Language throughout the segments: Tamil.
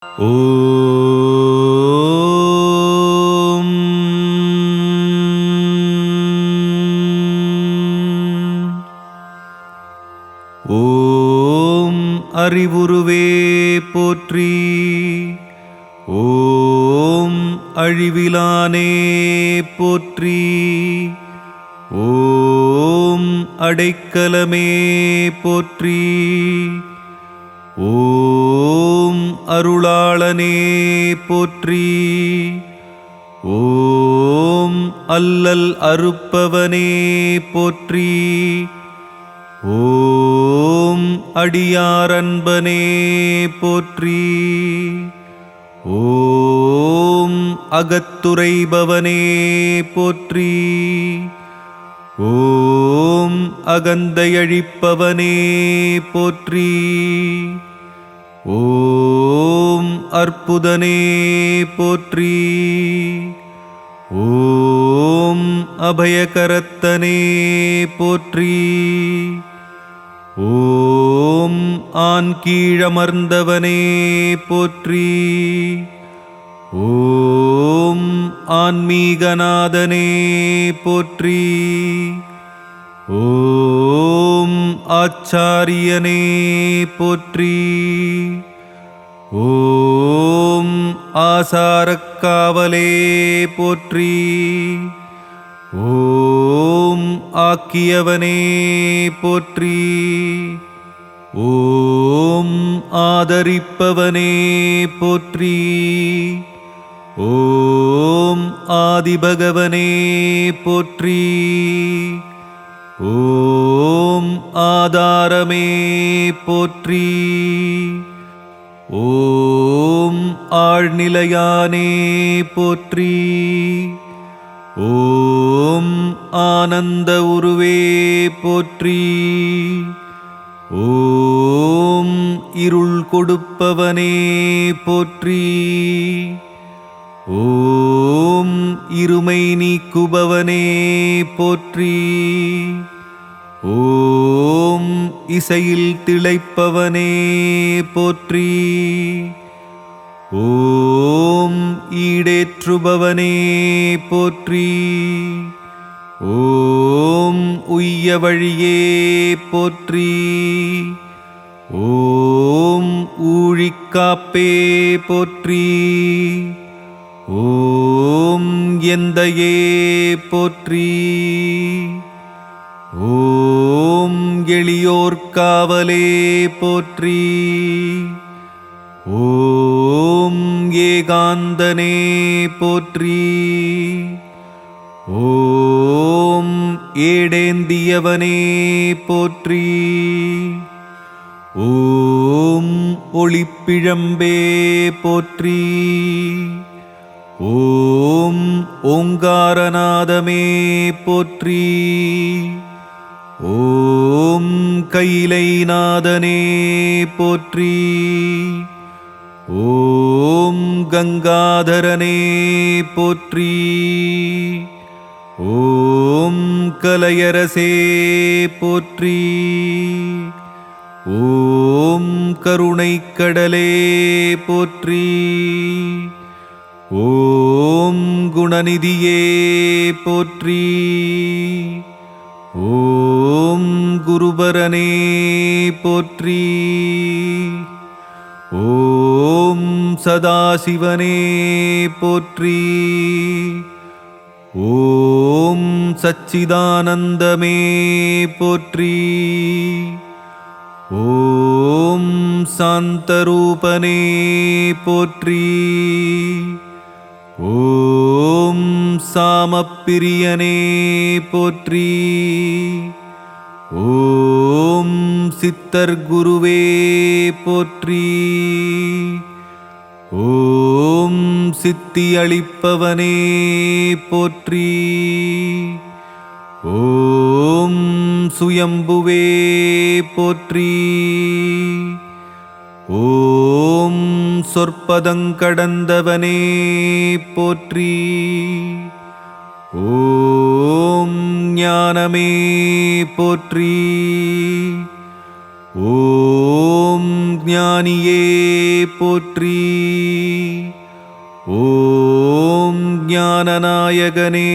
ஓம் ஓம் அறிவுருவே போற்றி. ஓம் அழிவிலானே போற்றி. ஓம் அடைக்கலமே போற்றி. ஓம் அருளாளனே போற்றி. ஓம் அல்லல் அறுப்பவனே போற்றி. ஓம் அடியாரன்பனே போற்றி. ஓம் அகத்துரைபவனே போற்றி. ஓம் அகந்தையழிப்பவனே போற்றி. ஓம் அற்புதனே போற்றி. ஓம் அபயகரத்தனே போற்றி. ஓம் ஆன் கீழமர்ந்தவனே போற்றி. ஓம் ஆன்மீகநாதனே போற்றி. ஓம் ஆச்சாரியனே போற்றி. ஓம் ஆசாரக்காவலே போற்றி. ஓம் ஆக்கியவனே போற்றி. ஓம் ஆதரிப்பவனே போற்றி. ஓம் ஆதிபகவனே போற்றி. ஓம் ஆதாரமே போற்றி. ஓம் ஆழ்நிலையானே போற்றி. ஓம் ஆனந்த உருவே போற்றி. ஓம் இருள் கொடுப்பவனே போற்றி. ஓம் இருமை நீக்குபவனே போற்றி. ஓம் இசையில் திளைப்பவனே போற்றி. ஓம் ஈடேற்றுபவனே போற்றி. ஓம் உய்ய வழியே போற்றி. ஓம் ஊழிக்காப்பே போற்றி. ஓம் எந்தையே போற்றி. ஓம் எளியோர்காவலே போற்றி. ஓம் ஏகாந்தனே போற்றி. ஓம் ஏடேந்தியவனே போற்றி. ஓம் ஒளிப்பிழம்பே போற்றி. ஓம் ஓங்காரநாதமே போற்றி. ஓம் கைலைநாதனே போற்றி. ஓம் கங்காதரனே போற்றி. ஓம் கலையரசே போற்றி. ஓம் கருணைக்கடலே போற்றி. ஓம் குணநிதியே போற்றி. ஓம் குருபரனே போற்றி. ஓம் சதாசிவனே போற்றி. ஓம் சச்சிதானந்தமே போற்றி. ஓம் சாந்தரூபனே போற்றி. ஓம் சாமப்பிரியனே போற்றி. ஓம் சித்தர் குருவே போற்றி. ஓம் சித்தி அளிப்பவனே போற்றி. ஓம் சுயம்புவே போற்றி. ஓம் சொற்பதங்கடந்தவனே போற்றி. ஓம் ஞானமே போற்றி. ஓம் ஞானியே போற்றி. ஓம் ஞானநாயகனே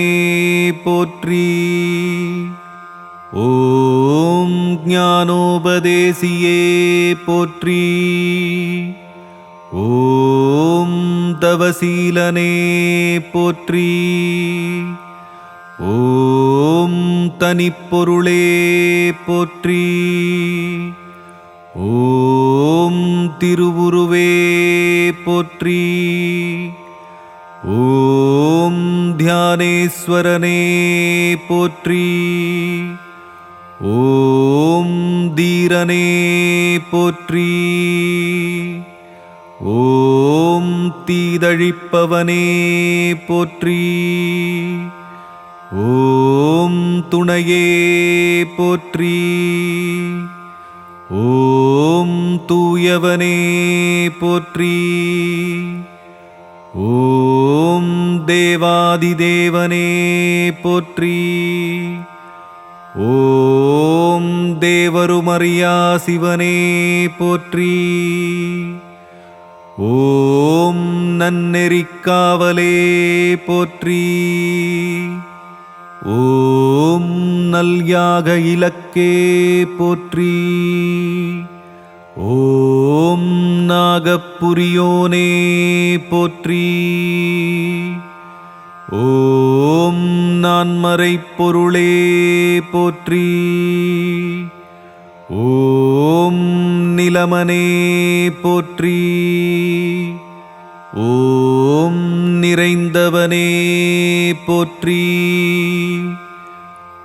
போற்றி. ஓம் ஞானோபதேசியே போற்றி. ஓம் தவசீலனே போற்றி. ஓம் தனிப்பொருளே போற்றி. ஓம் திருவுருவே போற்றி. ஓம் தியானேஸ்வரனே போற்றி. ஓம் தீரனே போற்றி. ஓம் தீதழிப்பவனே போற்றி. ஓம் துணையே போற்றி. ஓம் தூயவனே போற்றி. ஓம் தேவாதிதேவனே போற்றி. ஓம் தேவருமறியா சிவனே போற்றி. ஓம் நன்னெறிக்காவலே போற்றி. ஓம் நல்யாக இலக்கே போற்றி. ஓம் நாகப்புரியோனே போற்றி. ஓம் நான்மறைப் பொருளே போற்றி. ஓம் நிலமனே போற்றி. ஓம் நிறைந்தவனே போற்றி.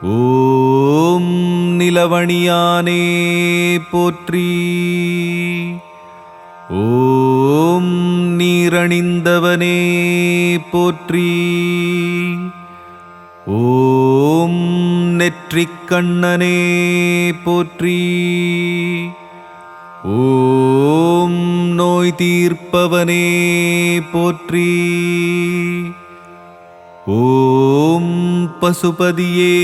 ஓம் நிலவணியானே போற்றி. ஓம் நீரணிந்தவனே போற்றி. ஓம் நெற்றிக்கண்ணனே போற்றி. ஓம் நோய் தீர்ப்பவனே போற்றி. ஓம் பசுபதியே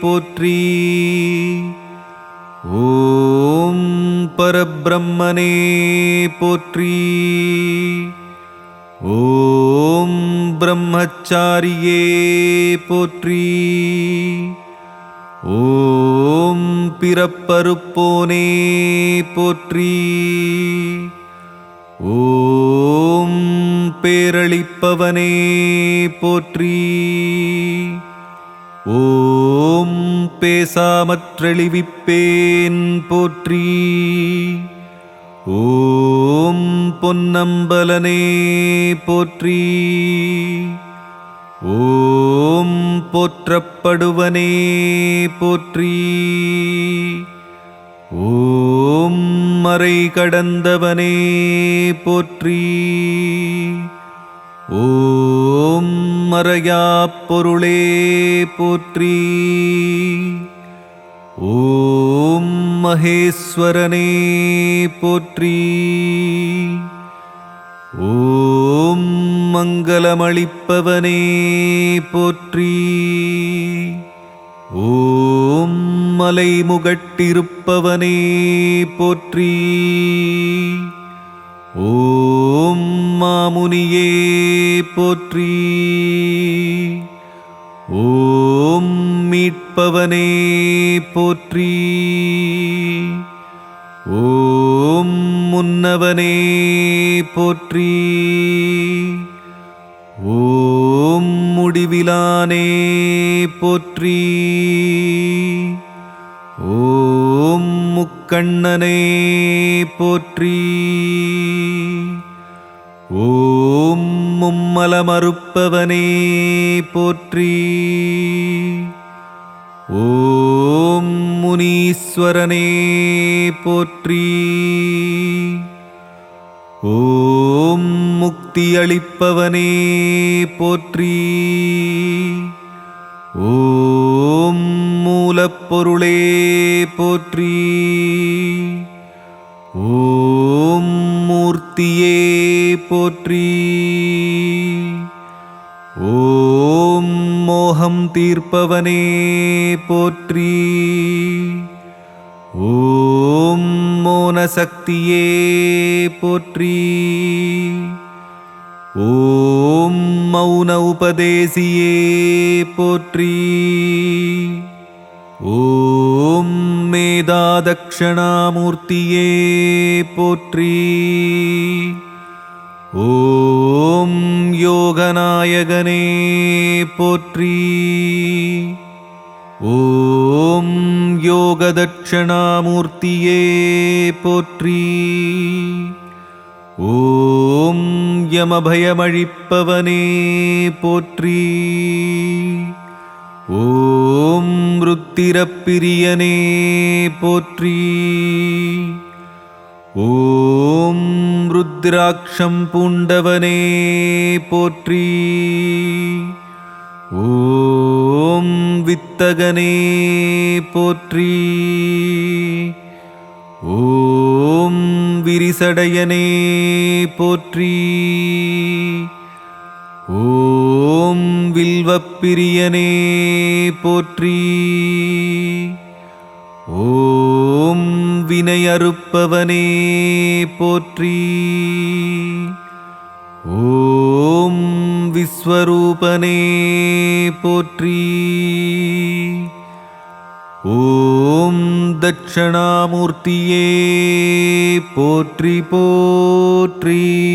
போற்றி. ஓம் பரபிரம்மனே போற்றி. ஓம் பிரம்மச்சாரியே போற்றி. ஓம் பிறப்பறுப்போனே போற்றி. ஓம் பேரளிப்பவனே போற்றி. ஓம் பேசாமற்றெளிவிப்பேன் போற்றி. ஓம் பொன்னம்பலனே போற்றி. ஓம் போற்றப்படுவனே போற்றி. ஓம் மறை கடந்தவனே போற்றி. ஓம் மறையாப் பொருளே போற்றி. ஓம் மகேஸ்வரனே போற்றி. ஓம் மங்களமளிப்பவனே போற்றி. ஓம் மலைமுகட்டிருப்பவனே போற்றி. ஓம் மாமுனியே போற்றி. ஓம் மீட்பவனே போற்றி. ஓம் முன்னவனே போற்றி. ஓம் முடிவிலானே போற்றி. ஓம் முக்கண்ணனே போற்றி. ஓம் மும்மலமறுப்பவனே போற்றி. ஓம் முனீஸ்வரனே போற்றி. ஓம் முக்தியளிப்பவனே போற்றி. ஓம் மூலப்பொருளே போற்றி. ஓம் மூர்த்தியே போற்றி. ஓம் மோகம் தீர்ப்பவனே போற்றி. ஓம் மோன சக்தியே போற்றி. ஓம் மௌன உபதேசியே போற்றி. ஓம் மேதா தக்ஷணாமூர்த்தியே போற்றி. ஓம் யோகநாயகனே போற்றி. ஓம் யோகதட்சணாமூர்த்தியே போற்றி. ஓம் யமபயமழிப்பவனே போற்றி. ஓம் ருத்திரப்பிரியனே போற்றி. ஓம் ருத்ராட்சம் பூண்டவனே போற்றி. ஓம் வித்தகனே போற்றி. ஓம் விரிசடையனே போற்றி. ஓம் வில்வப்பிரியனே போற்றி. ஓம் வினையறுப்பவனே போற்றி. ஓம் விஸ்வரூபனே போற்றி. ஓம் தட்சணாமூர்த்தியே போற்றி போற்றி.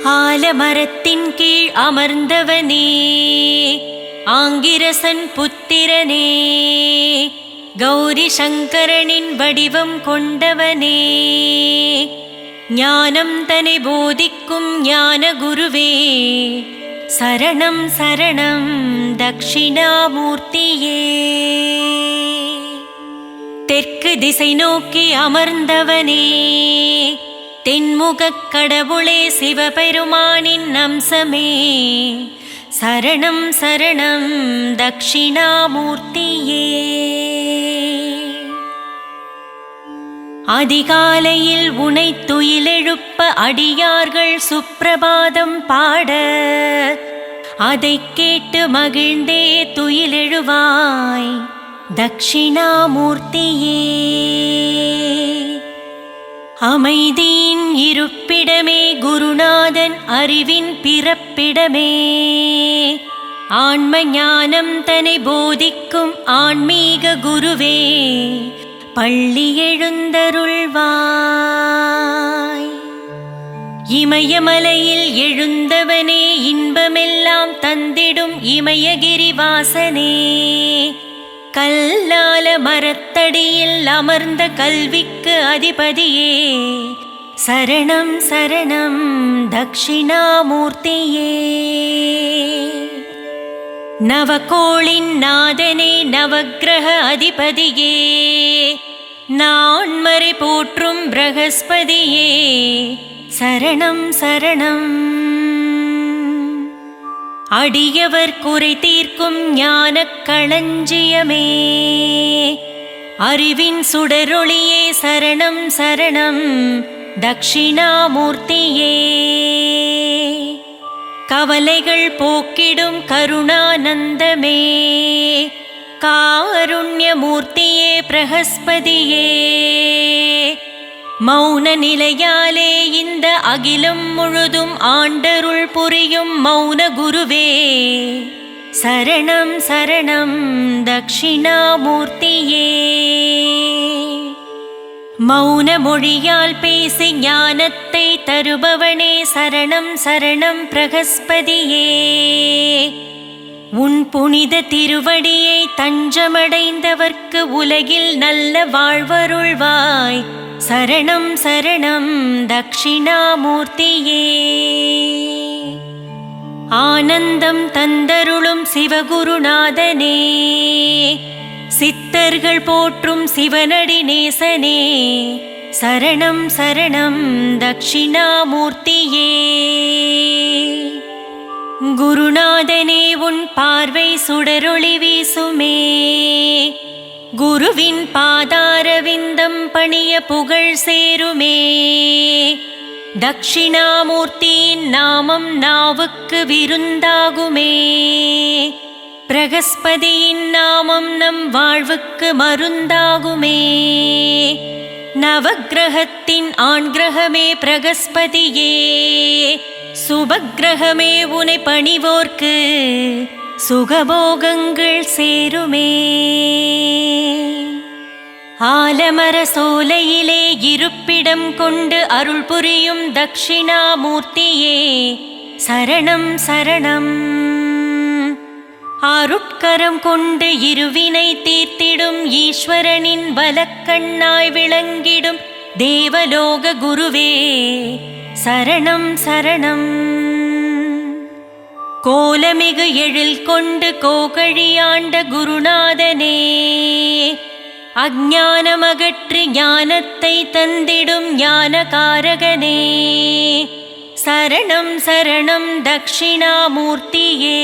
ஆலமரத்தின் கீழ் அமர்ந்தவனே, ஆங்கிரசன் புத்திரனே, கௌரி சங்கரனின் வடிவம் கொண்டவனே, ஞானம் தனை போதிக்கும் ஞான குருவே, சரணம் சரணம் தக்ஷிணாமூர்த்தியே. தெற்கு திசை நோக்கி அமர்ந்தவனே, தென்முகக் கடவுளே, சிவபெருமானின் அம்சமே, சரணம் சரணம் தக்ஷிணாமூர்த்தியே. அதிகாலையில் உனை துயிலெழுப்ப அடியார்கள் சுப்பிரபாதம் பாட, அதைக் கேட்டு மகிழ்ந்தே துயிலெழுவாய் தக்ஷிணாமூர்த்தியே. அமைதியின் இருப்பிடமே, குருநாதன் அறிவின் பிறப்பிடமே, ஆன்ம ஞானம் தனை போதிக்கும் ஆன்மீக குருவே, பள்ளி எழுந்தருள்வாய். இமயமலையில் எழுந்தவனே, இன்பமெல்லாம் தந்திடும் இமயகிரிவாசனே, கல்லால மரத்தடியில் அமர்ந்த கல்விக்கு அதிபதியே, சரணம் சரணம் தக்ஷிணாமூர்த்தியே. நவகோளின் நாதனே, நவக்கிரக அதிபதியே, நான்மறை போற்றும் பிரகஸ்பதியே, சரணம் சரணம். அடியவர் குறை தீர்க்கும் ஞானக் களஞ்சியமே, அறிவின் சுடரொளியே, சரணம் சரணம் தக்ஷிணாமூர்த்தியே. கவலைகள் போக்கிடும் கருணானந்தமே, காருண்யமூர்த்தியே, பிரகஸ்பதியே. மௌன நிலையாலே இந்த அகிலம் முழுதும் ஆண்டருள் புரியும் மௌன குருவே, சரணம் சரணம் தக்ஷிணாமூர்த்தியே. மௌன மொழியால் பேசி ஞானத்தை தருபவனே, சரணம் சரணம் பிரகஸ்பதியே. உன் புனித திருவடியை தஞ்சமடைந்தவர்க்கு உலகில் நல்ல வாழ்வருள்வாய், சரணம் சரணம் தக்ஷிணாமூர்த்தியே. ஆனந்தம் தந்தருளும் சிவகுருநாதனே, சித்தர்கள் போற்றும் சிவனடி நேசனே, சரணம் சரணம் தக்ஷிணாமூர்த்தியே. குருநாதனே உன் பார்வை சுடரொளி வீசுமே. குருவின் பாதாரவிந்தம் பணிய புகழ் சேருமே. தக்ஷிணாமூர்த்தியின் நாமம் நாவுக்கு விருந்தாகுமே. பிரகஸ்பதியின் நாமம் நம் வாழ்வுக்கு மருந்தாகுமே. நவக்கிரகத்தின் ஆண் கிரகமே பிரகஸ்பதியே. சுபக்கிரகமே உனை பணிவோர்க்கு சுகபோகங்கள் சேருமே. ஆலமர சோலையிலே இருப்பிடம் கொண்டு அருள் புரியும் தக்ஷிணாமூர்த்தியே சரணம் சரணம். அருட்கரம் கொண்டு இருவினை தீர்த்திடும் ஈஸ்வரனின் வலக்கண்ணாய் விளங்கிடும் தேவலோக குருவே சரணம் சரணம். கோலமிகு எழில் கொண்டு கோகழியாண்ட குருநாதனே, அஞ்ஞானமகற்றி ஞானத்தை தந்திடும் ஞானகாரகனே சரணம் சரணம் தக்ஷிணாமூர்த்தியே.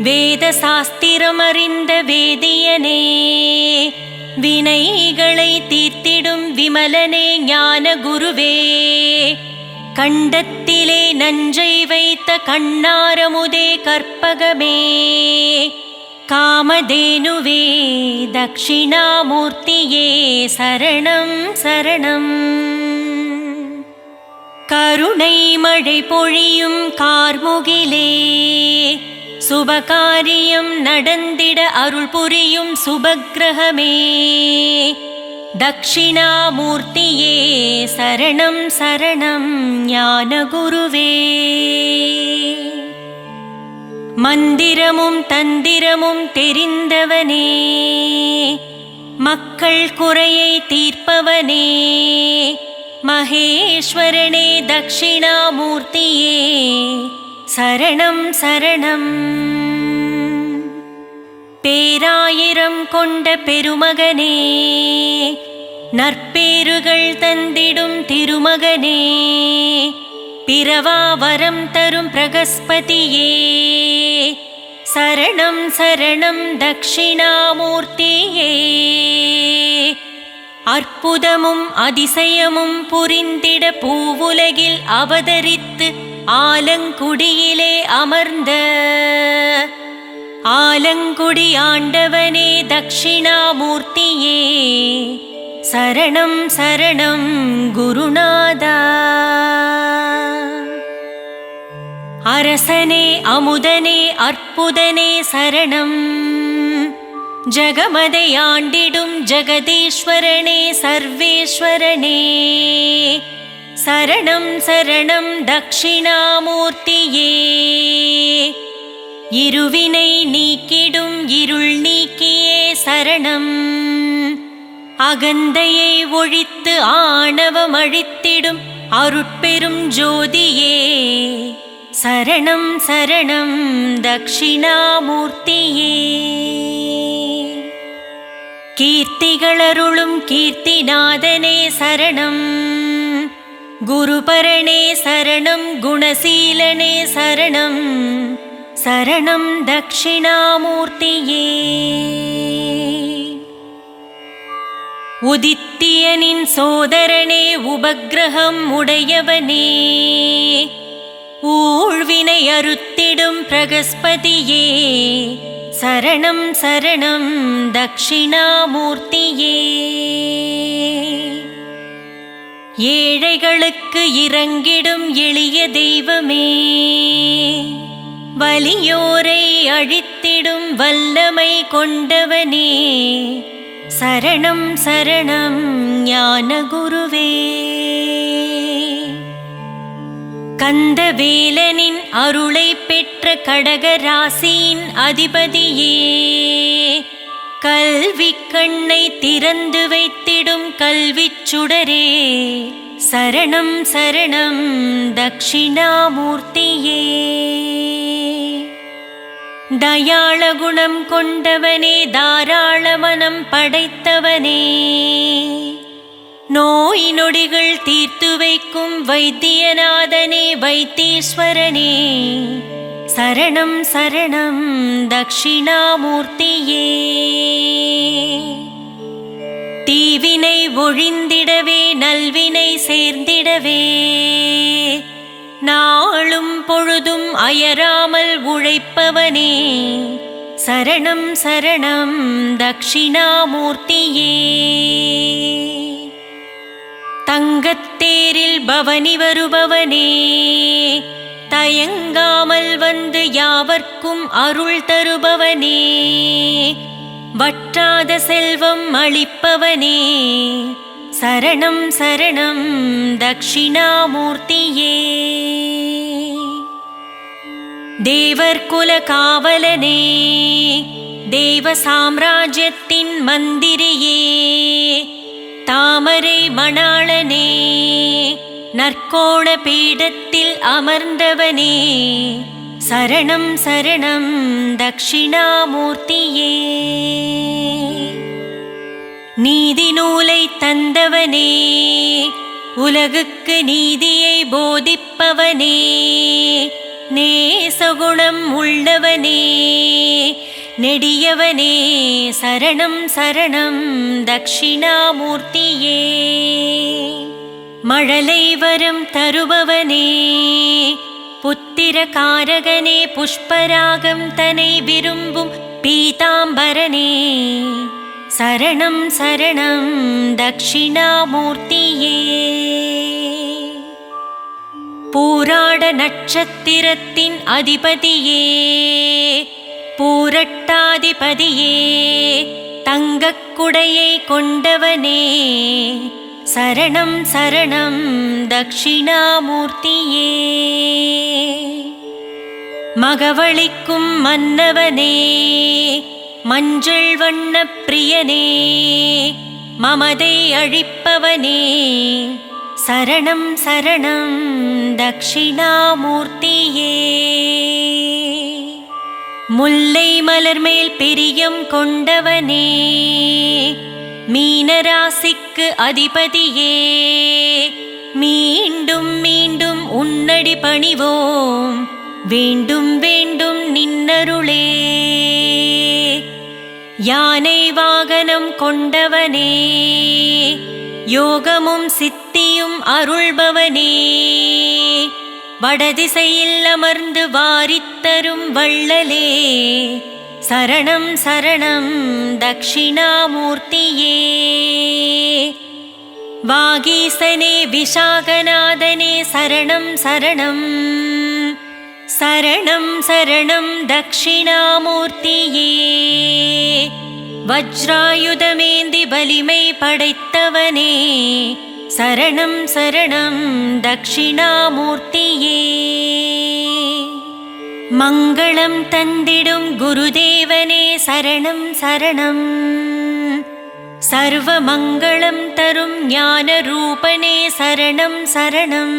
வேத சாஸ்திரம் அறிந்த வேதியனே, வினைகளை தீர்த்திடும் விமலனே ஞான குருவே, கண்டத்திலே நஞ்சை வைத்த கண்ணாரமுதே கற்பகமே, காமதேனுவே தக்ஷிணாமூர்த்தியே சரணம் சரணம். கருணை மழை பொழியும் கார்முகிலே, சுபகாரியம் நடந்திட அருள் புரியும் சுபக்கிரகமே, தக்ஷிணாமூர்த்தியே சரணம் சரணம் ஞானகுருவே. மந்திரமும் தந்திரமும் தெரிந்தவனே, மக்கள் குறையை தீர்ப்பவனே, மகேஸ்வரனே தக்ஷிணாமூர்த்தியே சரணம் சரணம். பேராயிரம் கொண்ட பெருமகனே, நற்பேறுகள் தந்திடும் திருமகனே, பிறவாவரம் தரும் பிரகஸ்பதியே சரணம் சரணம் தக்ஷிணாமூர்த்தியே. அற்புதமும் அதிசயமும் புரிந்திட பூவுலகில் அவதரித்து ஆலங்குடியிலே அமர்ந்த ஆலங்குடி ஆண்டவனே தக்ஷிணாமூர்த்தியே சரணம் சரணம் குருநாதா. அரசனே அமுதனே அற்புதனே சரணம். ஜகமதை ஆண்டிடும் ஜகதீஸ்வரனே சர்வேஸ்வரனே சரணம் சரணம் தக்ஷிணாமூர்த்தியே. இருவினை நீக்கிடும் இருள் நீக்கியே சரணம். அகந்தையை ஒழித்து ஆணவம் அழித்திடும் அருட்பெரும் ஜோதியே சரணம் சரணம் தக்ஷிணாமூர்த்தியே. கீர்த்திகளருளும் கீர்த்திநாதனே சரணம். குருபரணே சரணம் குணசீலனே சரணம் சரணம் தக்ஷிணாமூர்த்தியே. உதித்தியனின் சோதரனே உபக்கிரகம் உடையவனே, ஊழ்வினை அறுத்திடும் பிரகஸ்பதியே சரணம் சரணம் தக்ஷிணாமூர்த்தியே. ஏழைகளுக்கு இறங்கிடும் எளிய தெய்வமே, வலியோரை அழித்திடும் வல்லமை கொண்டவனே சரணம் சரணம் ஞானகுருவே. கந்தவேலனின் அருளை பெற்ற கடகராசியின் அதிபதியே, கல்வி கண்ணை திறந்து வைத்திடும் கல்விச் சுடரே சரணம் சரணம் தக்ஷிணாமூர்த்தியே. தயாள குணம் கொண்டவனே தாராள மனம் படைத்தவனே, நோய் நொடிகள் தீர்த்து வைக்கும் வைத்தியநாதனே வைத்தீஸ்வரனே சரணம் சரணம் தட்சிணாமூர்த்தியே. தீவினை ஒழிந்திடவே நல்வினை சேர்ந்திடவே நாளும் பொழுதும் அயராமல் உழைப்பவனே சரணம் சரணம் தட்சிணாமூர்த்தியே. தங்கத்தேரில் பவனி வருபவனே தயங்காமல் வந்து யாவர்க்கும் அருள் தருபவனே வற்றாத செல்வம் அளிப்பவனே சரணம் சரணம் தட்சிணாமூர்த்தியே. தேவர் குல காவலனே தேவ சாம்ராஜ்யத்தின் மந்திரியே தாமரை மணாளனே நற்கோண பீடத்தில் அமர்ந்தவனே சரணம் சரணம் தட்சிணாமூர்த்தியே. நீதி நூலை தந்தவனே உலகுக்கு நீதியை போதிப்பவனே நேசகுணம் உள்ளவனே நெடியவனே சரணம் சரணம் தட்சிணாமூர்த்தியே. மழலை வரம் தருபவனே புத்திர காரகனே புஷ்பராகம் தனை விரும்பும் பீதாம்பரனே சரணம் சரணம் தட்சிணாமூர்த்தியே. பூராட நட்சத்திரத்தின் அதிபதியே பூரட்டாதிபதியே தங்கக்குடையை கொண்டவனே சரணம் சரணம் தட்சிணாமூர்த்தியே. மகவளிக்கும் மன்னவனே மஞ்சள் வண்ண பிரியனே மமதை அழிப்பவனே சரணம் சரணம் தட்சிணாமூர்த்தியே. முல்லை மலர் மேல் பிரியம் கொண்டவனே மீனராசிக்கு அதிபதியே மீண்டும் மீண்டும் உன்னடி பணிவோம் வேண்டும் வேண்டும் நின்னருளே. யானை வாகனம் கொண்டவனே யோகமும் சித்தியும் அருள்பவனே வடதிசையில் அமர்ந்து வாரித்தரும் வள்ளலே சரணம் சரணம் தட்சிணாமூர்த்தியே. வாகீசனே விஷாகநாதனே சரணம் சரணம் சரணம் சரணம் தட்சிணாமூர்த்தியே. வஜ்ராயுதமேந்தி வலிமை படைத்தவனே சரணம் சரணம் தட்சிணாமூர்த்தியே. மங்களம் தந்திடும் குருதேவனே சரணம் சரணம் சர்வ மங்களம் தரும் ஞான ரூபனே சரணம் சரணம்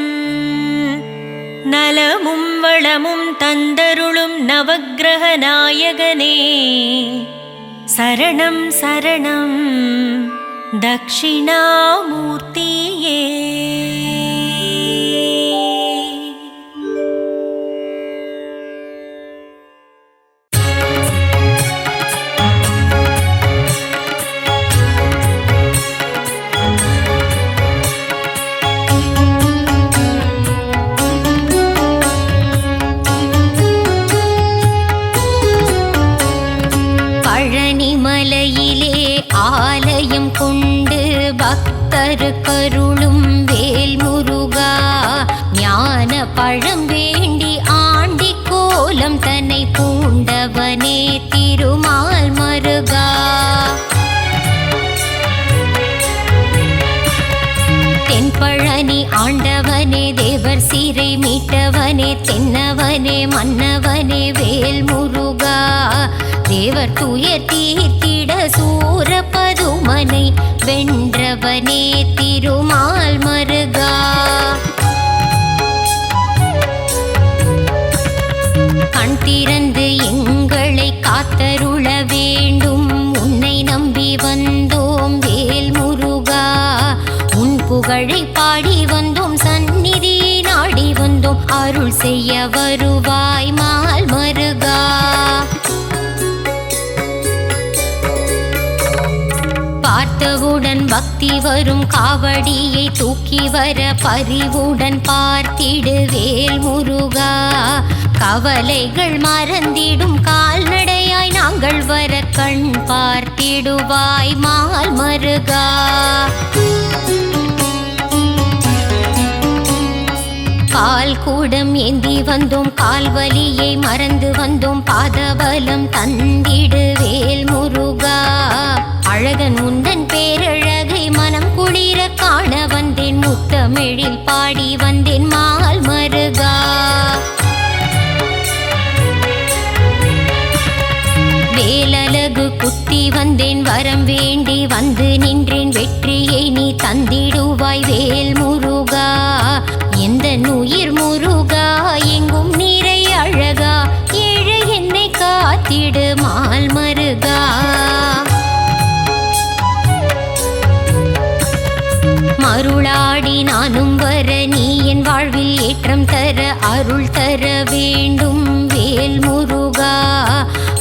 நலமும் வளமும் தந்தருளும் நவக்கிரக நாயகனே சரணம் சரணம் தட்சிணாமூர்த்தியே. பழனிமலையிலே ஆலயம் கொண்டு பக்தர் கருளும் வேல் முருகா ஞான பழம் வேண்டி ஆண்டி கோலம் தன்னை பூண்டவனே திருமால் மருகா. தென்பழனி ஆண்டவனே தேவர் சீரை மீட்டவனே தென்னவனே மன்னவனே வேல் முருகா தேவர் துயர் தீர்த்திட சூர பதுமனை வென்றவனே திருமால் மருகா. கண் திறந்து எங்களை காத்தருள வேண்டும் உன்னை நம்பி வந்தோம் வேல் முருகா உன் அருள் செய்ய வருவாய் மால் மருகா. பார்த்தவுடன் பக்தி வரும் காவடியை தூக்கி வர பரிவுடன் பார்த்திடு வேல் முருகா. கவலைகள் மறந்திடும் கால்நடையாய் நாங்கள் வர கண் பார்த்திடுவாய் மால் மருகா. பால் கூடம் ஏந்தி வந்தோம், கால்வலியை மறந்து வந்தோம், பாதபலம் தந்திடு வேல் முருகா. அழகன் உந்தன் பேரழகை மனம் குளிர காண வந்தேன், முத்தமிழில் பாடி வந்தேன் மால் மருகா. வேலழகு குத்தி வந்தேன், வரம் வேண்டி வந்து நின்றேன், வெற்றியை நீ தந்திடுவாய் வேல் முருகா. எந்த உயிர் முருகா எங்கும் நீரை அழகா, ஏழை என்னை காத்திடு மால் மருகா. மருளாடி நானும் வர நீ என் வாழ்வில் ஏற்றம் தர அருள் தர வேண்டும் வேல் முருகா.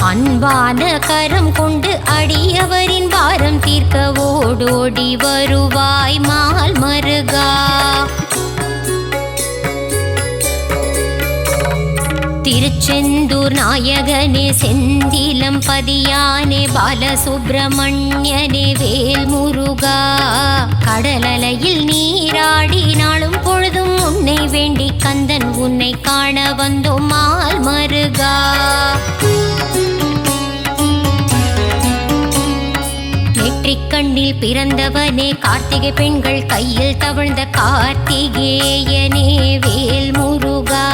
அன்பான கரம் கொண்டு அடியவரின் பாரம் தீர்க்க ஓடோடி வருவாய் மால் மருகா. திருச்செந்தூர் நாயகனே செந்திலம் பதியானே பாலசுப்பிரமணியனே வேல் முருகா. கடலலையில் நீராடி நாளும் பொழுதும் உன்னை வேண்டி கந்தன் உன்னை காண வந்தோம் மால் மருகா. நெற்றிக் கண்ணில் பிறந்தவனே கார்த்திகை பெண்கள் கையில் தவழ்ந்த கார்த்திகேயனே வேல் முருகா.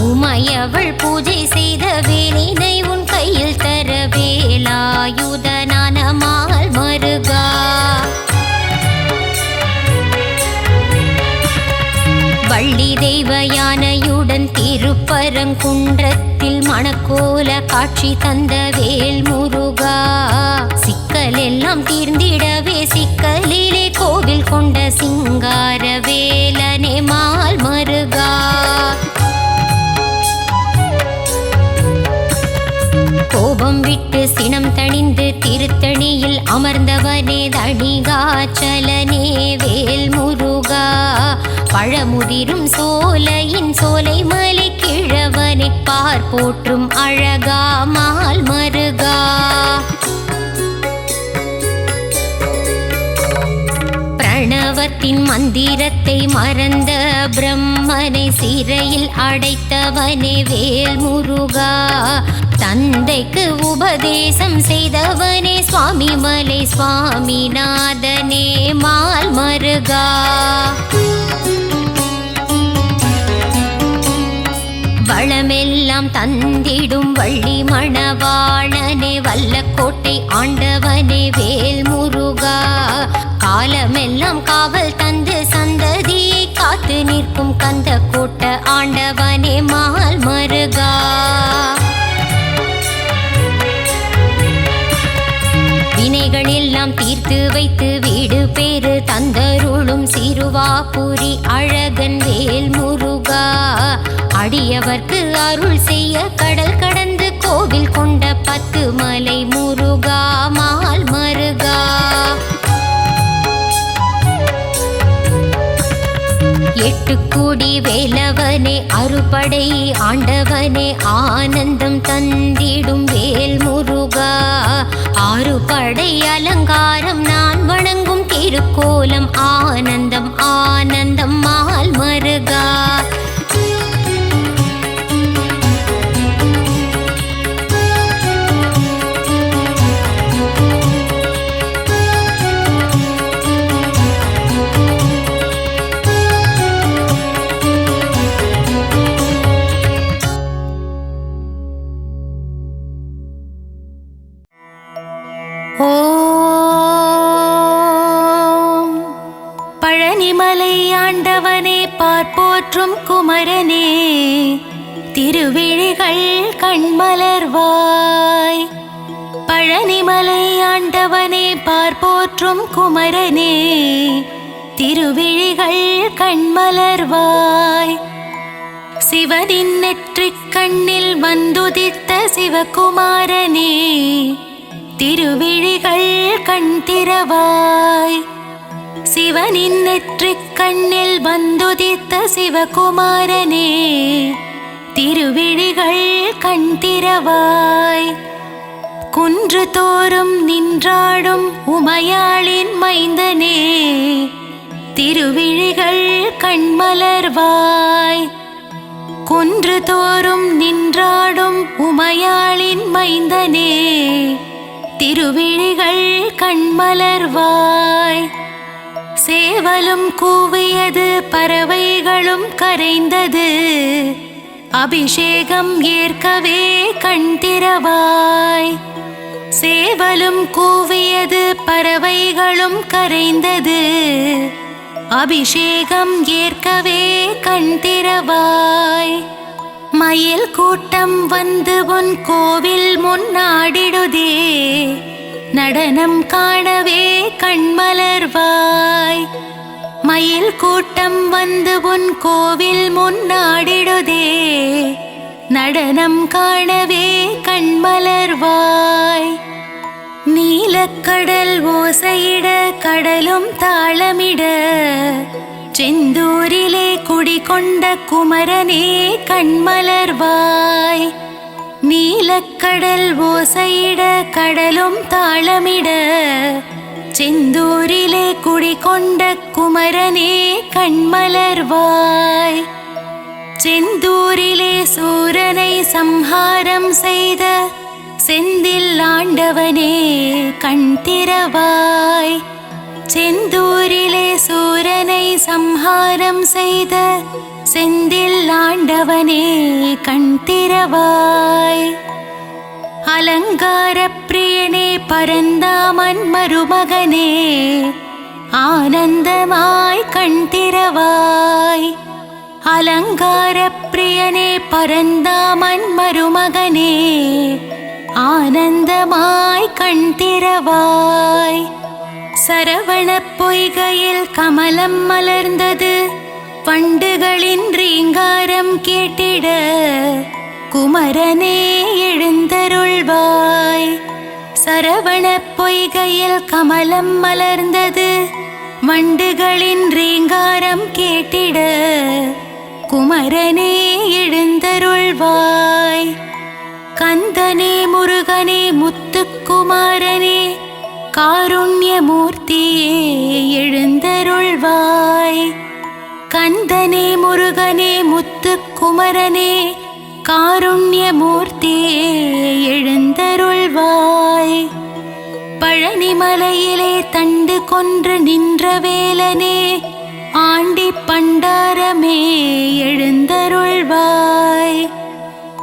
உமையவள் பூஜை செய்த வேலினை உன் கையில் தர வேலாயுதனான மால் மருகா. வள்ளி தெய்வ யானையுடன் திருப்பரங்குன்றத்தில் மணக்கோல காட்சி தந்த வேல் முருகா. சிக்கல் எல்லாம் தீர்ந்திடவே சிக்கலிலே கோவில் கொண்ட சிங்கார வேலனே மால் மருகா. கோபம் விட்டு சினம் தணிந்து திருத்தணியில் அமர்ந்தவனே தணிகாச்சலனே வேல் முருகா. பழமுதிரும் சோலையின் சோலை மலை கிழவனை பார் போற்றும் அழகா மால் மருகா. பிரணவத்தின் மந்திரத்தை மறந்த பிரம்மனை சிறையில் அடைத்தவனே வேல் முருகா. தந்தைக்கு உபதேசம் செய்தவனே சுவாமி மலை சுவாமிநாதனே மால் மருகா. வளமெல்லாம் தந்திடும் வள்ளி மணவாளனே வல்லக்கோட்டை ஆண்டவனே வேல் முருகா. காலமெல்லாம் காவல் தந்து சந்ததியை காத்து நிற்கும் கந்த கோட்ட ஆண்டவனே மால் மருகா. வினைகள் எல்லாம் தீர்த்து வைத்து வீடு பேறு தந்தருளும் சிறுவாபுரி அழகன் வேல் முருகா. அடியவர்க்கு அருள் செய்ய கடல் கடந்து கோவில் கொண்ட 10 மலை முருகா மால் மருகா. எட்டுக்குடி வேலவனே அறுபடை ஆண்டவனே ஆனந்தம் தந்திடும் வேல் முருகா. 6 படை அலங்காரம் நான் வணங்கும் திருக்கோலம் ஆனந்தம் ஆனந்தம் மால் மருகா. ஓம் பழனிமலை ஆண்டவனே பார்ப்போற்றும் குமரனே திருவிழிகள் கண்மலர்வாய். பழனிமலை ஆண்டவனே பார்ப்போற்றும் குமரனே திருவிழிகள் கண்மலர்வாய். சிவனின் நெற்றிக் கண்ணில் வந்துதித்த சிவகுமாரனே, திருவிழிகள் கண் திறவாய். சிவனின் நெற்றிக் கண்ணில் வந்துதித்த சிவகுமாரனே, திருவிழிகள் கண் திறவாய். குன்று தோறும் நின்றாடும் உமையாளின் மைந்தனே, திருவிழிகள் கண்மலர்வாய். குன்று தோறும் நின்றாடும் உமையாளின் மைந்தனே, திருவிழிகள் கண்மலர்வாய். சேவலும் கூவியது பறவைகளும் கரைந்தது, அபிஷேகம் ஏற்கவே கண் திறவாய். சேவலும் கூவியது பறவைகளும் கரைந்தது, அபிஷேகம் ஏற்கவே கண் திறவாய். மயில் கூட்டம் வந்து உன் கோவில் முன்னாடிடுதே, நடனம் காணவே கண்மலர்வாய். மயில் கூட்டம் வந்து உன் கோவில் முன்னாடிடுதே, நடனம் காணவே கண்மலர்வாய். நீலக்கடல் ஓசையிட கடலும் தாளமிட, செந்தூரிலே குடிகொண்ட குமரனே கண்மலர்வாய். நீலக்கடல் ஓசையிட கடலும் தாளமிட, செந்தூரிலே குடிகொண்ட குமரனே கண்மலர்வாய். செந்தூரிலே சூரனை சம்ஹாரம் செய்த செந்தில் ஆண்டவனே கண் திறவாய். செந்தூரிலே சூரனை சம்ஹாரம் செய்த செந்தில் ஆண்டவனே கண் திறவாய். அலங்கார பிரியனே பரந்தாமன் மருமகனே, ஆனந்தமாய் கண் திறவாய். அலங்கார பிரியனே பரந்தாமன் மருமகனே, ஆனந்தமாய் கண் திறவாய். சரவண பொய்கையில் கமலம் மலர்ந்தது, வண்டுகளின் ரீங்காரம் கேட்டிட குமரனே எழுந்தருள்வாய். சரவண பொய்கையில் கமலம் மலர்ந்தது, வண்டுகளின் ரீங்காரம் கேட்டிட குமரனே எழுந்தருள்வாய். கந்தனே முருகனே முத்துக்குமாரனே, காருண்யமூர்த்தியே எழுந்தருள்வாய். கந்தனே முருகனே முத்துக்குமரனே, காருண்யமூர்த்தியே எழுந்தருள்வாய். பழனிமலையிலே தண்டு கொன்று நின்ற வேலனே, ஆண்டி பண்டாரமே எழுந்தருள்வாய்.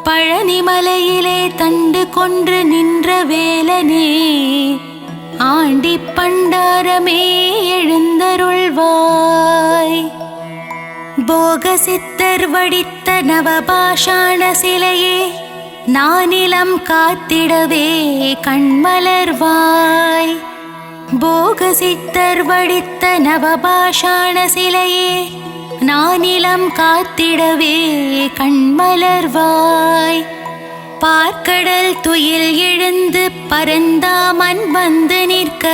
பழனிமலையிலே தண்டு கொன்று நின்ற வேலனே, ஆண்டி பண்டாரமே எழுந்தருள்வாய். போகசித்தர் வடித்த நவபாஷாண சிலையே, நானிலம் காத்திடவே கண்மலர்வாய். போகசித்தர் வடித்த நவபாஷாண சிலையே, நானிலம் காத்திடவே கண்மலர்வாய். பார்க்கடல் துயில் எழுந்து பரந்தாமன் வந்து நிற்க,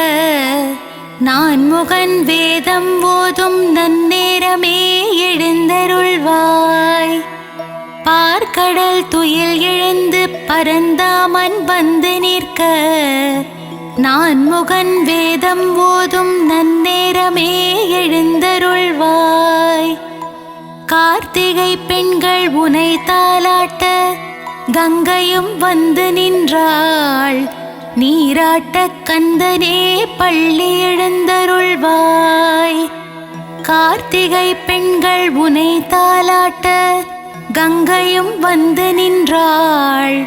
நான் முகன் வேதம் ஓதும் நன்னேரமே எழுந்தருள்வாய். பார்க்கடல் துயில் எழுந்து பரந்தாமன் வந்து நிற்க, நான் முகன் வேதம் ஓதும் நன்னேரமே எழுந்தருள்வாய். கார்த்திகை பெண்கள் உனை தாலாட்ட, கங்கையும் வந்து நின்றாள், நீராட்ட கந்தனே பள்ளி எழுந்தருள்வாய். கார்த்திகை பெண்கள் உனை தாலாட்ட, கங்கையும் வந்து நின்றாள்,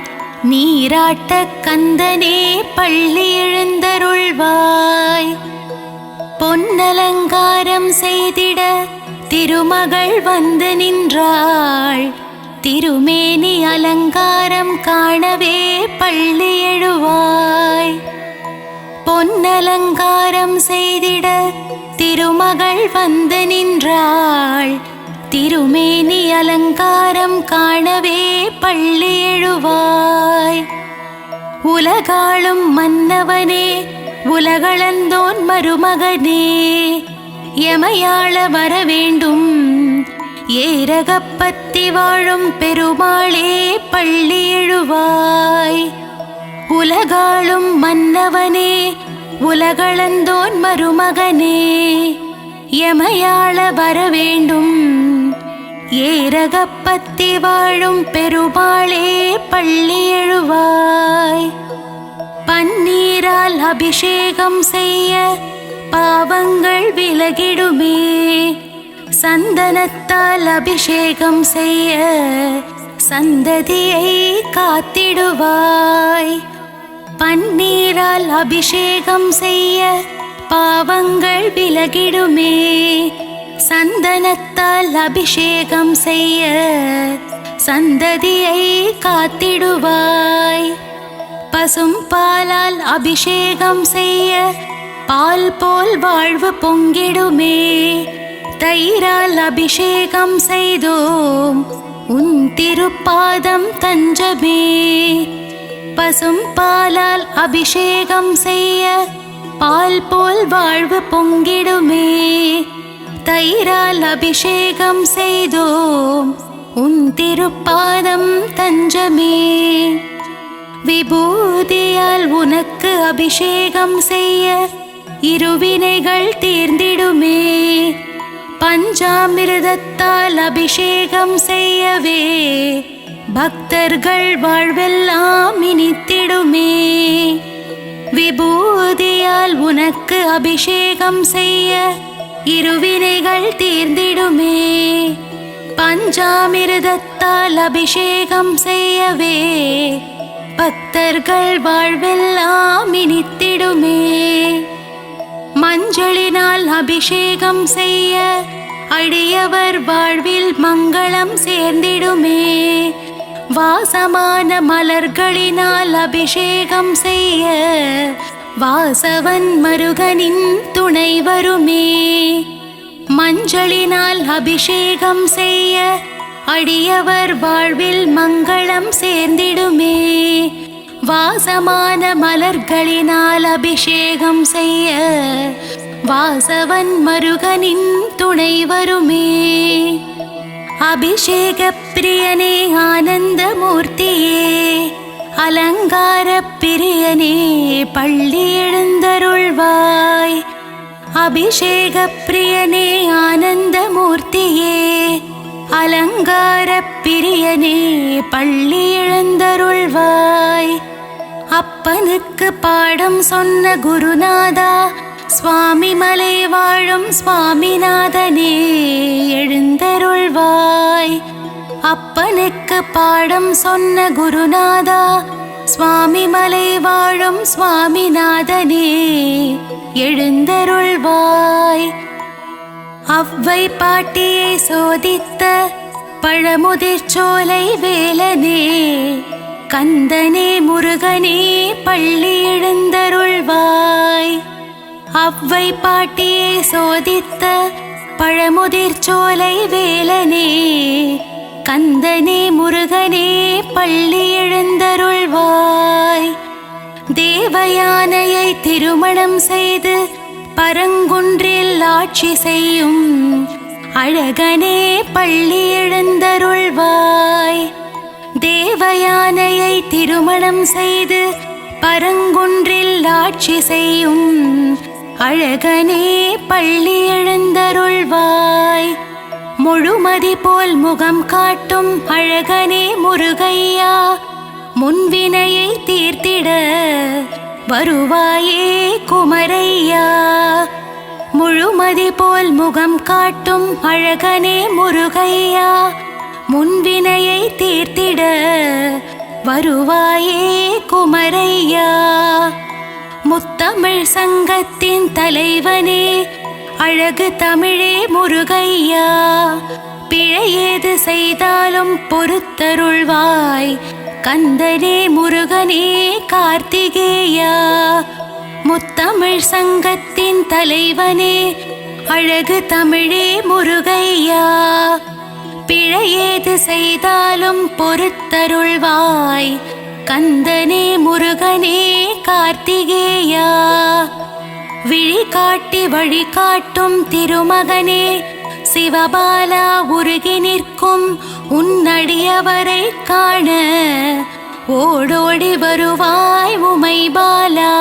நீராட்ட கந்தனே பள்ளி எழுந்தருள்வாய். பொன்னலங்காரம் செய்திட திருமகள் வந்து நின்றாள், திருமேனி அலங்காரம் காணவே பள்ளி எழுவாய். பொன்னலங்காரம் செய்திட திருமகள் வந்து நின்றாள், திருமேனி அலங்காரம் காணவே பள்ளி எழுவாய். உலகாளும் மன்னவனே உலகளந்தோன் மருமகனே, எமையாள வரவேண்டும் ஏரகப்பத்தி வாழும் பெருமாளே பள்ளி எழுவாய். உலகாளும் மன்னவனே உலகளந்தோன் மருமகனே, எமையாள வரவேண்டும் ஏரகப்பத்தி வாழும் பெருமாளே பள்ளி எழுவாய். பன்னீரால் அபிஷேகம் செய்ய பாவங்கள் விலகிடுமே, சந்தனத்தால் அபிஷேகம் செய்ய சந்ததியை காத்திடுவாய். பன்னீரால் அபிஷேகம் செய்ய பாவங்கள் விலகிடுமே, சந்தனத்தால் அபிஷேகம் செய்ய சந்ததியை காத்திடுவாய். பசும் பாலால் அபிஷேகம் செய்ய பால் போல் வாழ்வு பொங்கிடுமே, தயிரால் அபிஷேகம் செய்தோம் உன் திருப்பாதம் தஞ்சமே. பசும் பாலால் அபிஷேகம் செய்ய பால் போல் வாழ்வு பொங்கிடுமே, தயிரால் அபிஷேகம் செய்தோம் உன் திருப்பாதம் தஞ்சமே. விபூதியால் உனக்கு அபிஷேகம் செய்ய இருவினைகள் தீர்ந்திடுமே, பஞ்சாமிர்தத்தால் அபிஷேகம் செய்யவே பக்தர்கள் வாழ்வெல்லாம் இனித்திடுமே. விபூதியால் உனக்கு அபிஷேகம் செய்ய இருவினைகள் தீர்ந்திடுமே, பஞ்சாமிர்தத்தால் அபிஷேகம் செய்யவே பக்தர்கள் வாழ்வெல்லாம் இனித்திடுமே. மஞ்சளினால் அபிஷேகம் செய்ய அடியவர் வாழ்வில் மங்களம் சேர்ந்திடுமே, வாசமான மலர்களினால் அபிஷேகம் செய்ய வாசவன் மருகனின் துணை வருமே. மஞ்சளினால் அபிஷேகம் செய்ய அடியவர் வாழ்வில் மங்களம் சேர்ந்திடுமே, வாசமான மலர்களினால் அபிஷேகம் செய்ய வாசவன் மருகனின் துணை வருமே. அபிஷேக பிரியனே ஆனந்த மூர்த்தியே, அலங்கார பிரியனே பள்ளி எழுந்தருள்வாய். அபிஷேக பிரியனே ஆனந்த மூர்த்தியே, அலங்கார பிரியனே பள்ளி எழுந்தருள்வாய். அப்பனுக்கு பாடம் சொன்ன குருநாதா, சுவாமி மலை வாழும் சுவாமிநாதனே எழுந்தருள்வாய். அப்பனுக்கு பாடம் சொன்ன குருநாதா, சுவாமி மலை வாழும் சுவாமிநாதனே எழுந்தருள்வாய். அவ்வை பாட்டியை சோதித்த பழமுதிர்ச்சோலை வேலனே, கந்தனே முருகனே பள்ளி எழுந்தருள்வாய். அவ்வை பாட்டியை சோதித்த பழமுதிர்ச்சோலை வேலனே, கந்தனே முருகனே பள்ளி எழுந்தருள்வாய். தேவயானையை திருமணம் செய்து பரங்குன்றில் ஆட்சி செய்யும் அழகனே பள்ளி எழுந்தருள்வாய். தேவயானையை திருமணம் செய்து பரங்குன்றில் ஆட்சி செய்யும் அழகனே பள்ளி எழுந்தருள்வாய். முழுமதி போல் முகம் காட்டும் அழகனே முருகையா, முன்வினையை தீர்த்திட வருவாயே குமரையா. முழுமதி போல் முகம் காட்டும் அழகனே முருகையா, முன்வினையை தீர்த்திட வருவாயே குமரையா. முத்தமிழ் சங்கத்தின் தலைவனே அழகு தமிழே முருகையா, பிழையேது செய்தாலும் பொறுத்தருள்வாய் கந்தனே முருகனே கார்த்திகேயா. முத்தமிழ் சங்கத்தின் தலைவனே அழகு தமிழே முருகையா, பிழையேது செய்தாலும் பொறுத்தருள்வாய் கந்தனே முருகனே கார்த்திகேயா. விழி காட்டி வழிகாட்டும் திருமகனே சிவபாலா உருகி நிற்கும் உன்னடியவரை காண ஓடோடி வருவாய் உமைபாலா.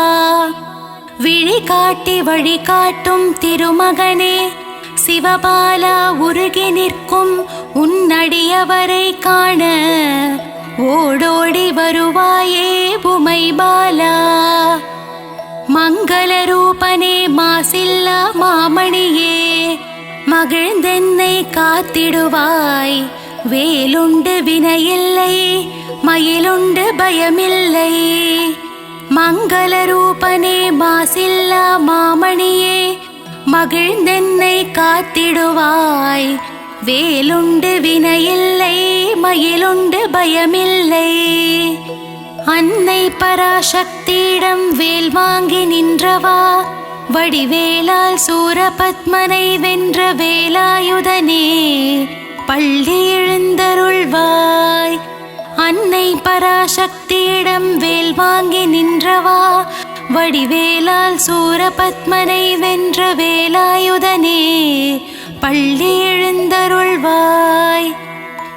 விழி காட்டி வழிகாட்டும் திருமகனே சிவபாலா உருகி நிற்கும் உன்னடியவரை காண ஓடோடி வருவாயே உமைபாலா. மங்கள ரூபனே மாசில்லா மாமணியே மகிழ்ந்தென்னை காத்திடுவாய். வேலுண்டு வினையில்லை மயிலுண்டு பயமில்லை. மங்கள ரூபனே மாசில்லா மாமணியே மகிழ்ந்தென்னை காத்திடுவாய். வேலுண்டு வினையில்லை மயிலுண்டு பயமில்லை. அன்னை பராசக்தியிடம் வேல் வாங்கி நின்றவா வடிவேலால் சூரபத்மனை வென்ற வேலாயுதனே பள்ளி எழுந்தருள்வாய். அன்னை பராசக்தியிடம் வேல் வாங்கி நின்றவா வடிவேலால் சூரபத்மனை வென்ற வேலாயுதனே பள்ளி எழுந்தருள்வாய்.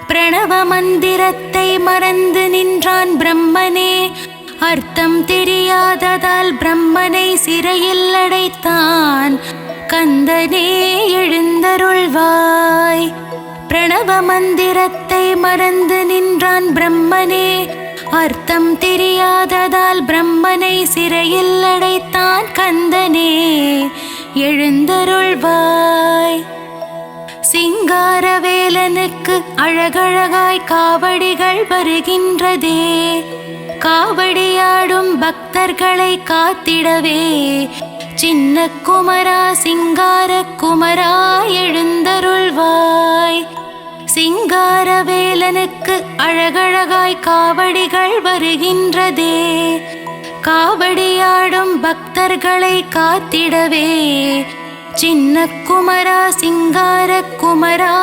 பிரணவ மந்திரத்தை மறந்து நின்றான் பிரம்மனே. அர்த்தம் தெரியாததால் பிரம்மனை சிறையில் அடைத்தான் கந்தனே எழுந்தருள்வாய். பிரணவ மந்திரத்தை மறந்து நின்றான் பிரம்மனே. அர்த்தம் தெரியாததால் பிரம்மனை சிறையில் அடைத்தான் கந்தனே எழுந்தருள்வாய். சிங்காரவேலனுக்கு அழகழகாய் காவடிகள் வருகின்றதே. காவடியாடும் பக்தர்களை காத்திடவே சின்ன குமரா சிங்கார குமரா எழுந்தருள்வாய். சிங்காரவேலனுக்கு அழகழகாய் காவடிகள் வருகின்றதே. காவடியாடும் பக்தர்களை காத்திடவே சின்ன குமரா சிங்கார குமரா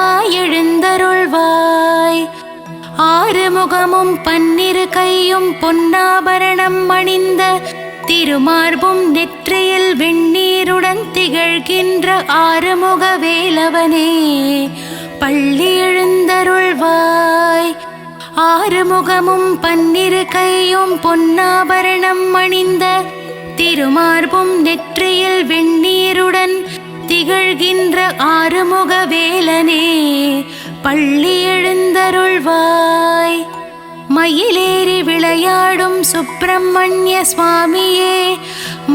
எழுந்தருள்வாய். ஆறுமுகமும் பன்னிரு கையும் பொன்னாபரணம் அணிந்த திருமார்பும் நெற்றியில் வெண்ணீருடன் திகழ்கின்ற ஆறுமுக வேலவனே பள்ளி எழுந்தருள்வாய். ஆறுமுகமும் பன்னிரு கையும் பொன்னாபரணம் அணிந்த திருமார்பும் நெற்றியில் வெண்ணீருடன் திகழ்கின்ற ஆறுமுக வேலனே பள்ளி எழுந்தருள்வாய். மயிலேறி விளையாடும் சுப்பிரமணிய சுவாமியே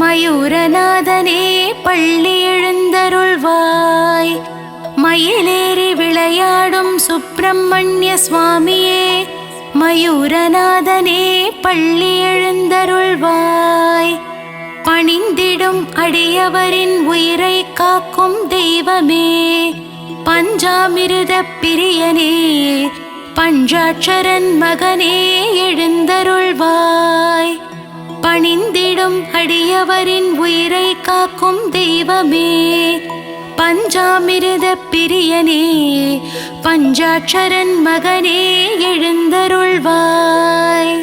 மயூரநாதனே பள்ளி எழுந்தருள்வாய். மயிலேறி விளையாடும் சுப்பிரமணிய சுவாமியே மயூரநாதனே பள்ளி எழுந்தருள்வாய். பணிந்திடும் அடியவரின் உயிரை காக்கும் தெய்வமே பஞ்சாமிருத பிரியனே பஞ்சாட்சரன் மகனே எழுந்தருள்வாய். பணிந்திடும் அடியவரின் உயிரை காக்கும் தெய்வமே பஞ்சாமிருத பிரியனே பஞ்சாட்சரன் மகனே எழுந்தருள்வாய்.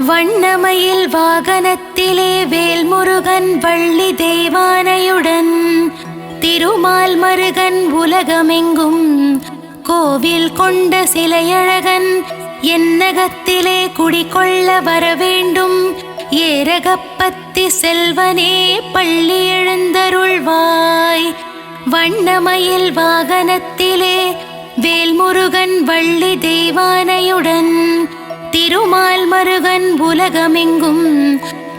வண்ணமயில் வாகனத்திலே வேல்முருகன் வள்ளி தெய்வானையுடன் திருமால் மருகன் உலகமெங்கும் கோவில் கொண்ட சிலையழகன் என்னகத்திலே குடிகொள்ள வரவேண்டும் ஏரகப்பத்தி செல்வனே பள்ளி எழுந்தருள்வாய். வண்ணமயில் வாகனத்திலே வேல்முருகன் வள்ளி தெய்வானையுடன் திருமால் மருகன் உலகமெங்கும்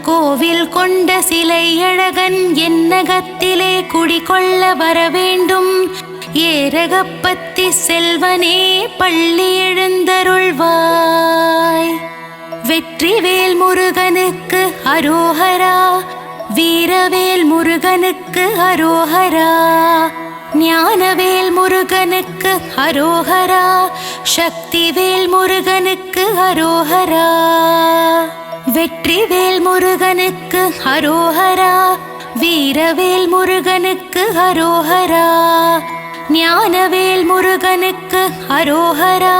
கோவில் கொண்ட சிலையழகன் என்னகத்திலே குடிகொள்ள வரவேண்டும் ஏரகப்பத்தி செல்வனே பள்ளி எழுந்தருள்வாய். வெற்றிவேல் முருகனுக்கு அரோஹரா வீரவேல் முருகனுக்கு அரோஹரா ஞானவேல் முருகனுக்கு அரோஹரா சக்திவேல் முருகனுக்கு அரோஹரா. வெற்றிவேல் முருகனுக்கு அரோஹரா வீரவேல் முருகனுக்கு அரோஹரா ஞானவேல் முருகனுக்கு அரோஹரா,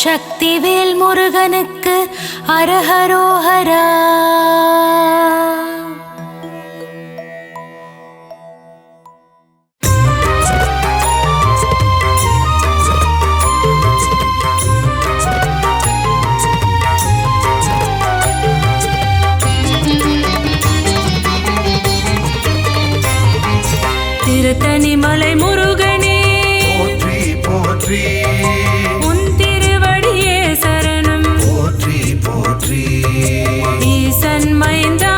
சக்திவேல் முருகனுக்கு அரஹரோஹரா. திருத்தணிமலை முருகனே போற்றி போற்றி, உன் திருவடியே சரணம். போற்றி போற்றி, ஈசன் மைந்தா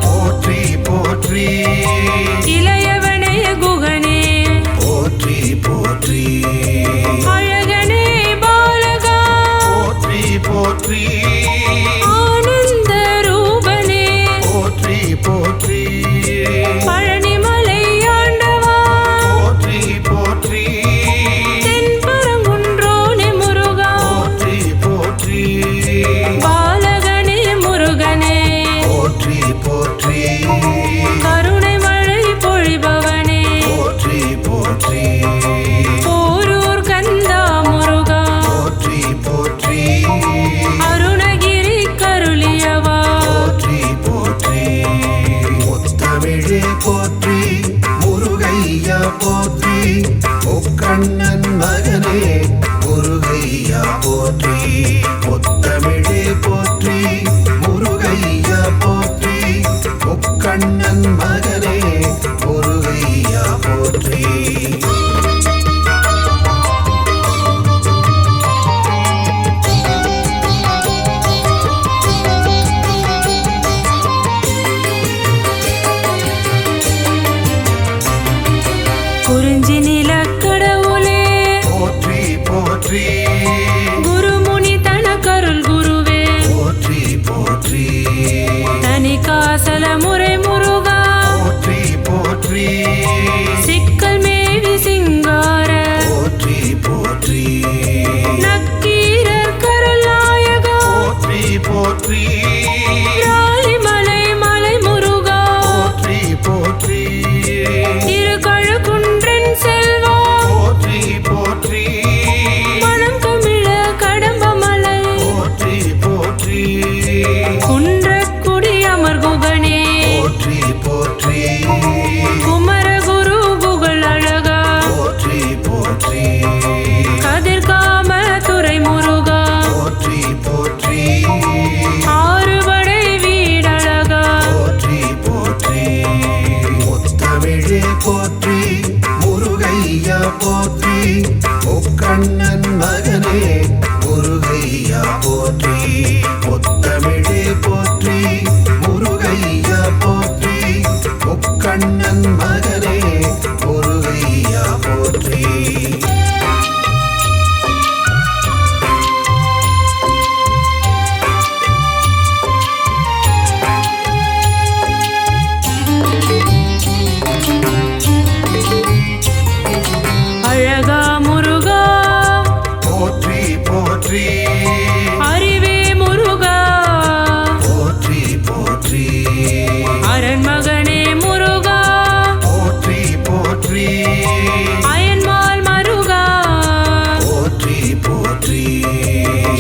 போற்றி போற்றி, இளையவனைய குகனே போற்றி போற்றி, அழகனே பாலகா போற்றி போற்றி, ஆனந்த ரூபனே போற்றி போற்றி, பழனிமலை ஆண்டவா போற்றி போற்றி, தென்பரங்குன்றோனே முருகா போற்றி போற்றி, பாலகனே முருகனே போற்றி போற்றி, கருணை மழை பொழிபவனே போற்றி போற்றி, போரூர் கந்தா முருகா போற்றி போற்றி, அருணகிரி கருளியவா போற்றி போற்றி, முத்தமிழே போற்றி, முருகையா போற்றி, முக்கண்ணன் மகனே முருகையா போற்றி, முத்தமிழே போற்றி, முருகையா போற்றி, முக்கண்ணன் மகனே முருகையா போற்றி. குறிஞ்சி நிலக்கடவுளே போற்றி போற்றி, குருமுனி தனக்கருள் குருவே போற்றி போற்றி, தனி காசல முறை முருகா போற்றி போற்றி, சிக்கல் மேவி சிங்கார போற்றி போற்றி, நக்கீரர் கருளாயகா போற்றி போற்றி, ராலிமலை மலை முருகா போற்றி போற்றி, திருக்கழுக்குன்றன் செல்வா போற்றி போற்றி, மனம் கமிழ கடம்பமலை போற்றி போற்றி, குன்றக்குடி அமர் குகனே போற்றி போற்றி, குமரகுரு புகழ் அழகா போற்றி போற்றி, கதிர்காம துறை முருகா போற்றி போற்றி, ஆறுபடை வீடழகா போற்றி போற்றி, முத்தமிழே போற்றி, முருகையா போற்றி, முக்கண்ணன் மகனே முருகையா போற்றி, முத்தமிழே போற்றி, முருகையா போற்றி, முக்கண்ணன் மகனே முருகையா போற்றி. அழகா முருகா போற்றி போற்றி, அறிவே முருகா போற்றி போற்றி, அரண்மகனே முருகா போற்றி போற்றி, அயன்மால் மருகா போற்றி போற்றி,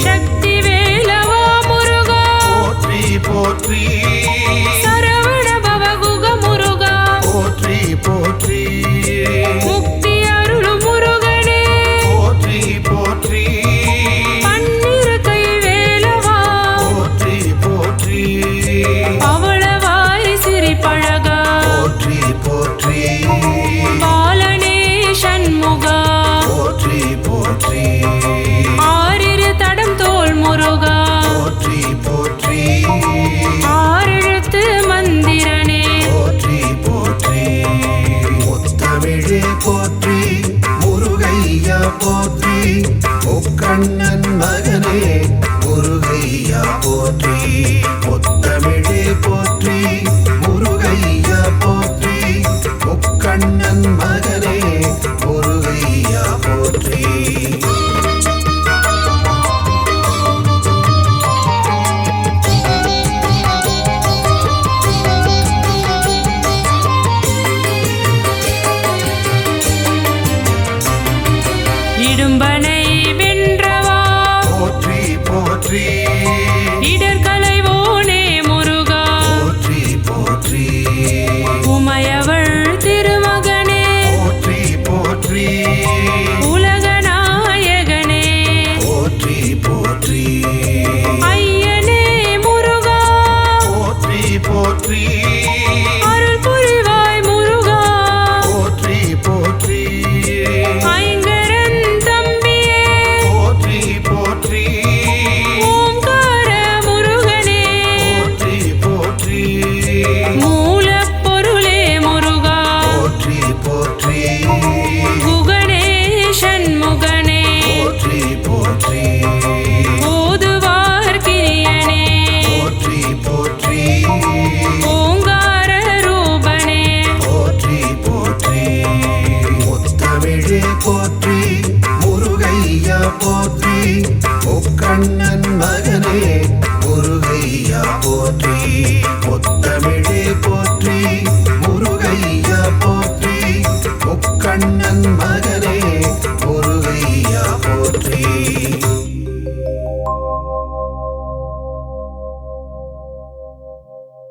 சக்தி வேலவா முருகா போற்றி போற்றி, சரவண பவகுக முருகா போற்றி போற்றி, முக்தி அருளும் முருகனே போற்றி போற்றி, பன்னிரு கை வேலவா போற்றி போற்றி, பவளவாய் சிரிப்பழகா போற்றி போற்றி, பாலனே சண்முகா போற்றி போற்றி, ஆறிரு தடம் தோள் முருகா போற்றி போற்றி, ஆறெழுத்து மந்திரனே போற்றி போற்றி, முத்தமிழே போற்றி, முருகையா போற்றி, முக்கண்ணன் மகனே முருகையா போற்றி, முத்தமிழே போற்றி, முருகையா போற்றி, முக்கண்ணன் மகனே முருகையா போற்றி. போற்றி அருள் புரிவாய் முருகா போற்றி போற்றி ஐங்கரன் தம்பியே போற்றி போற்றி ஓம்கார முருகனே போற்றி போற்றி